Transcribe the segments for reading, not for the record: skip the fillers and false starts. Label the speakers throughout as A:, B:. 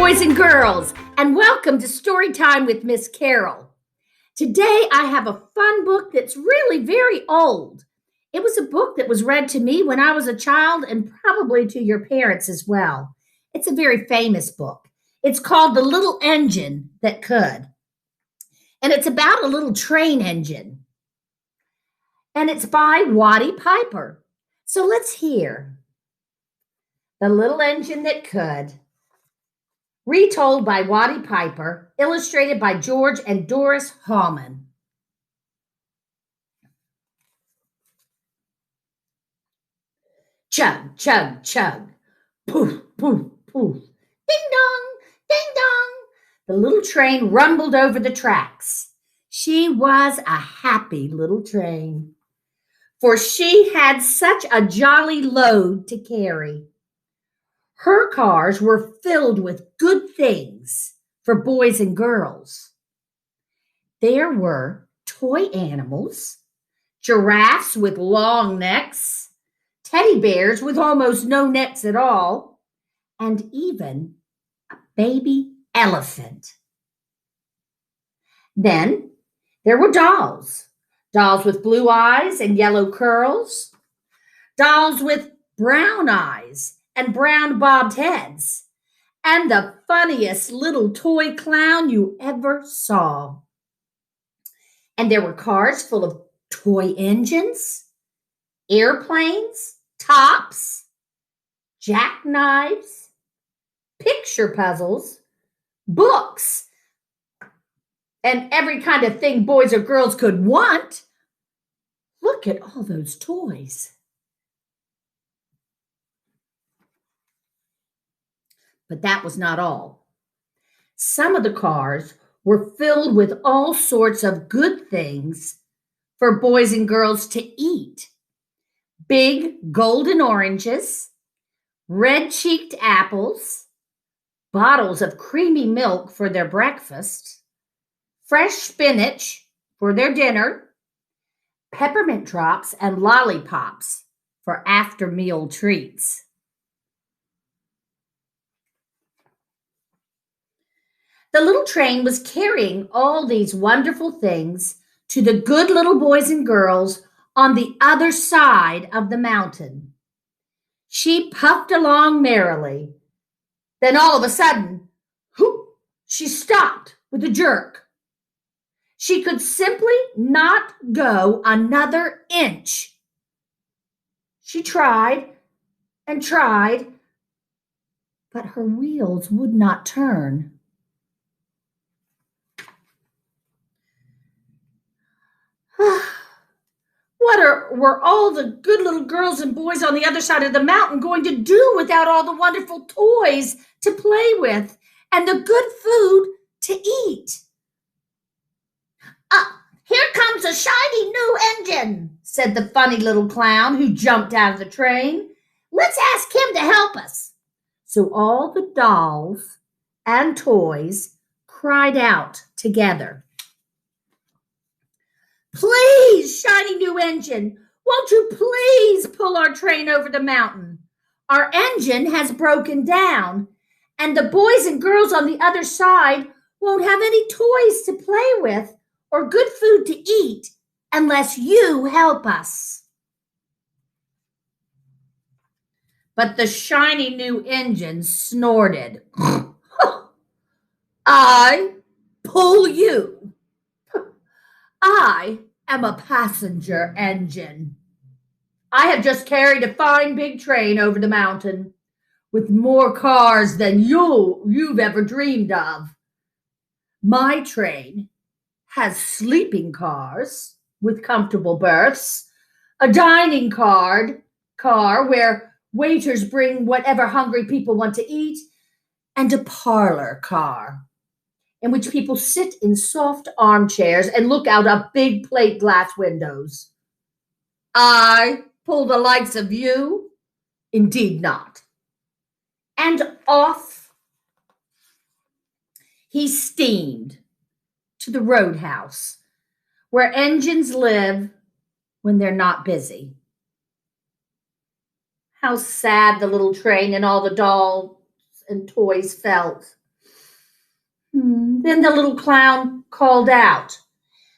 A: boys and girls, and welcome to Story Time with Miss Carol. Today I have a fun book that's really very old. It was a book that was read to me when I was a child and probably to your parents as well. It's a very famous book. It's called The Little Engine That Could. And it's about a little train engine. And it's by Watty Piper. So let's hear The Little Engine That Could. Retold by Watty Piper, illustrated by George and Doris Hallman. Chug, chug, chug. Poof, poof, poof. Ding dong, ding dong. The little train rumbled over the tracks. She was a happy little train, for she had such a jolly load to carry. Her cars were filled with good things for boys and girls. There were toy animals, giraffes with long necks, teddy bears with almost no necks at all, and even a baby elephant. Then there were dolls with blue eyes and yellow curls, dolls with brown eyes and brown bobbed heads, and the funniest little toy clown you ever saw. And there were cars full of toy engines, airplanes, tops, jackknives, picture puzzles, books, and every kind of thing boys or girls could want. Look at all those toys. But that was not all. Some of the cars were filled with all sorts of good things for boys and girls to eat. Big golden oranges, red-cheeked apples, bottles of creamy milk for their breakfast, fresh spinach for their dinner, peppermint drops and lollipops for after-meal treats. The little train was carrying all these wonderful things to the good little boys and girls on the other side of the mountain. She puffed along merrily. Then all of a sudden, whoop, she stopped with a jerk. She could simply not go another inch. She tried and tried, but her wheels would not turn. Were all the good little girls and boys on the other side of the mountain going to do without all the wonderful toys to play with and the good food to eat? Here comes a shiny new engine, said the funny little clown who jumped out of the train. Let's ask him to help us. So all the dolls and toys cried out together. Please, shiny new engine, won't you please pull our train over the mountain? Our engine has broken down, and the boys and girls on the other side won't have any toys to play with or good food to eat unless you help us. But the shiny new engine snorted. I pull you. I am a passenger engine. I have just carried a fine big train over the mountain with more cars than you've ever dreamed of. My train has sleeping cars with comfortable berths, a dining car where waiters bring whatever hungry people want to eat, and a parlor car in which people sit in soft armchairs and look out of big plate glass windows. I pull the likes of you? Indeed not. And off he steamed to the roadhouse, where engines live when they're not busy. How sad the little train and all the dolls and toys felt Then the little clown called out,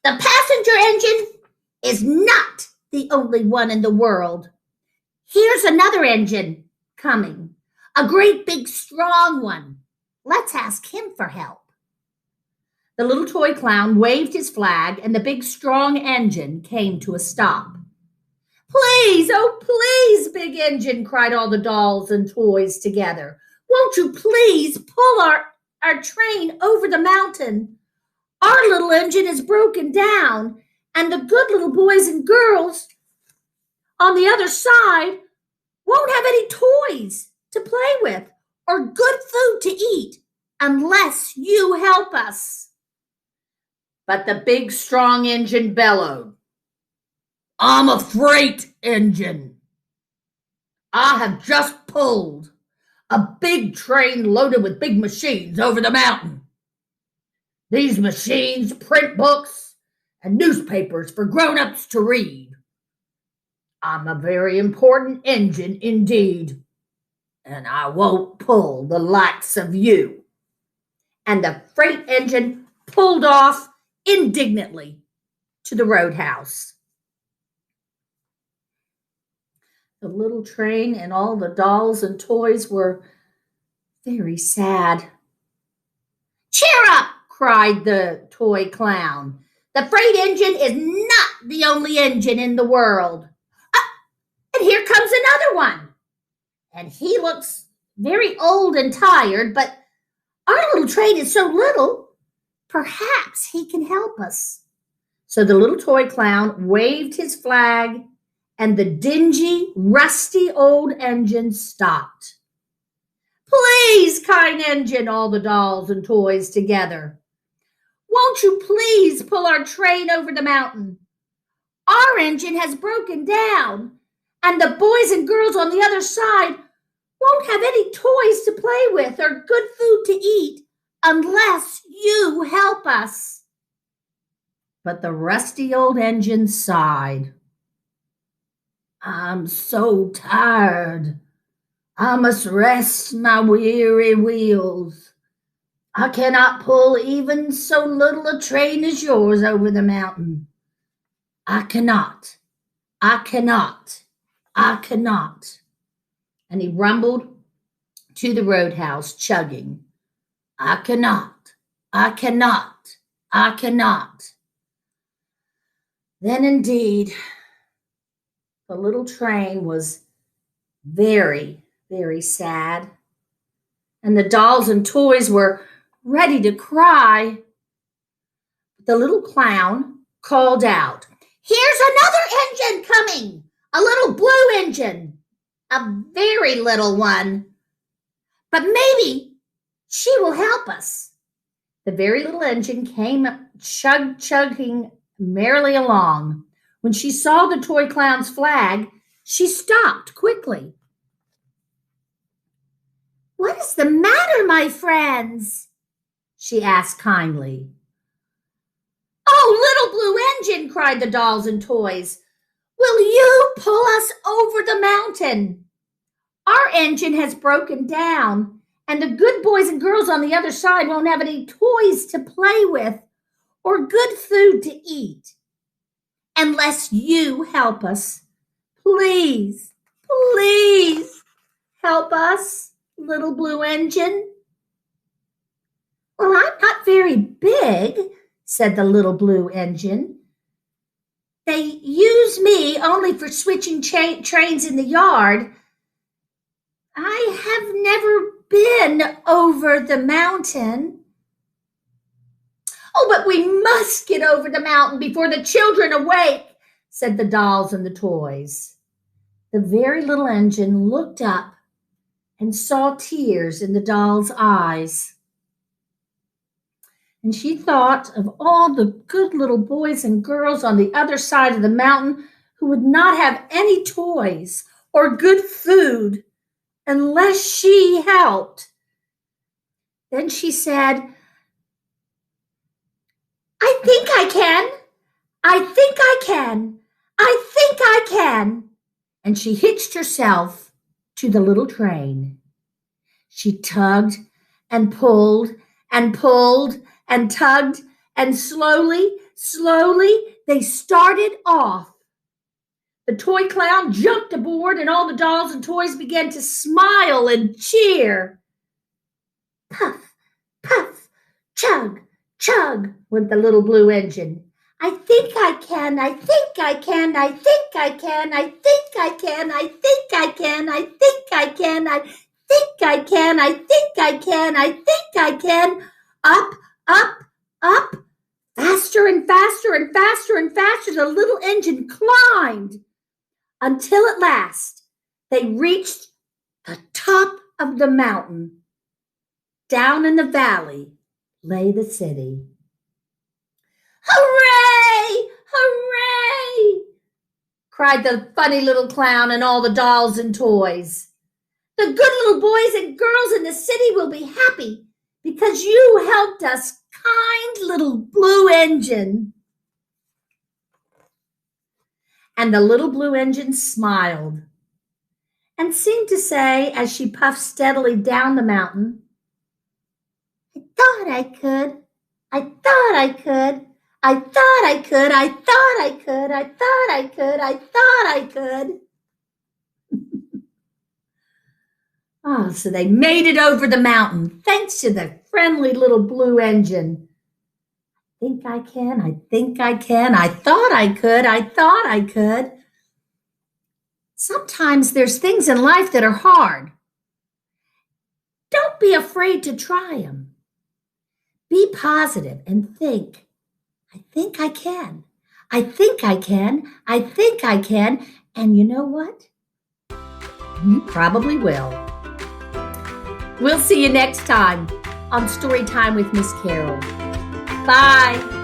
A: "The passenger engine is not the only one in the world. Here's another engine coming, a great big strong one. Let's ask him for help." The little toy clown waved his flag, and the big strong engine came to a stop. "Please, oh please, big engine," cried all the dolls and toys together. "Won't you please pull our train over the mountain? Our little engine is broken down, and the good little boys and girls on the other side won't have any toys to play with or good food to eat unless you help us." But the big strong engine bellowed, "I'm a freight engine. I have just pulled a big train loaded with big machines over the mountain. These machines print books and newspapers for grown-ups to read. I'm a very important engine indeed, and I won't pull the likes of you." And the freight engine pulled off indignantly to the roadhouse. The little train and all the dolls and toys were very sad. "Cheer up," cried the toy clown. "The freight engine is not the only engine in the world. And here comes another one. And he looks very old and tired, but our little train is so little, perhaps he can help us." So the little toy clown waved his flag, and the dingy, rusty old engine stopped. "Please, kind engine," all the dolls and toys together. "Won't you please pull our train over the mountain? Our engine has broken down, and the boys and girls on the other side won't have any toys to play with or good food to eat unless you help us." But the rusty old engine sighed. "I'm so tired. I must rest my weary wheels. I cannot pull even so little a train as yours over the mountain. I cannot, I cannot, I cannot." And he rumbled to the roadhouse, chugging, "I cannot, I cannot, I cannot." Then indeed, the little train was very, very sad, and the dolls and toys were ready to cry. The little clown called out, "Here's another engine coming, a little blue engine, a very little one. But maybe she will help us." The very little engine came chugging merrily along. When she saw the toy clown's flag, she stopped quickly. "What is the matter, my friends?" she asked kindly. "Oh, little blue engine," cried the dolls and toys, "will you pull us over the mountain? Our engine has broken down, and the good boys and girls on the other side won't have any toys to play with or good food to eat unless you help us. Please, please help us, little blue engine." "Well, I'm not very big," said the little blue engine. "They use me only for switching trains in the yard. I have never been over the mountain." "Oh, but we must get over the mountain before the children awake," said the dolls and the toys. The very little engine looked up and saw tears in the doll's eyes. And she thought of all the good little boys and girls on the other side of the mountain who would not have any toys or good food unless she helped. Then she said, "I think I can. I think I can. I think I can." And she hitched herself to the little train. She tugged and pulled and pulled and tugged, and slowly, they started off. The toy clown jumped aboard, and all the dolls and toys began to smile and cheer. Puff, puff, chug, chug, went the little blue engine. I think I can, I think I can, I think I can, I think I can, I think I can, I think I can, I think I can, I think I can, I think I can. Up, up, up, faster and faster and faster and faster the little engine climbed until at last they reached the top of the mountain. Down in the valley lay the city. Hooray! Hooray! Cried the funny little clown and all the dolls and toys. The good little boys and girls in the city will be happy because you helped us, kind little blue engine. And the little blue engine smiled and seemed to say, as she puffed steadily down the mountain, I thought I could, I thought I could, I thought I could, I thought I could, I thought I could, I thought I could. Oh, so they made it over the mountain, thanks to the friendly little blue engine. I think I can, I think I can, I thought I could, I thought I could. Sometimes there's things in life that are hard. Don't be afraid to try them. Be positive and think, I think I can, I think I can, I think I can, and you know what? You probably will. We'll see you next time on Storytime with Miss Carol. Bye.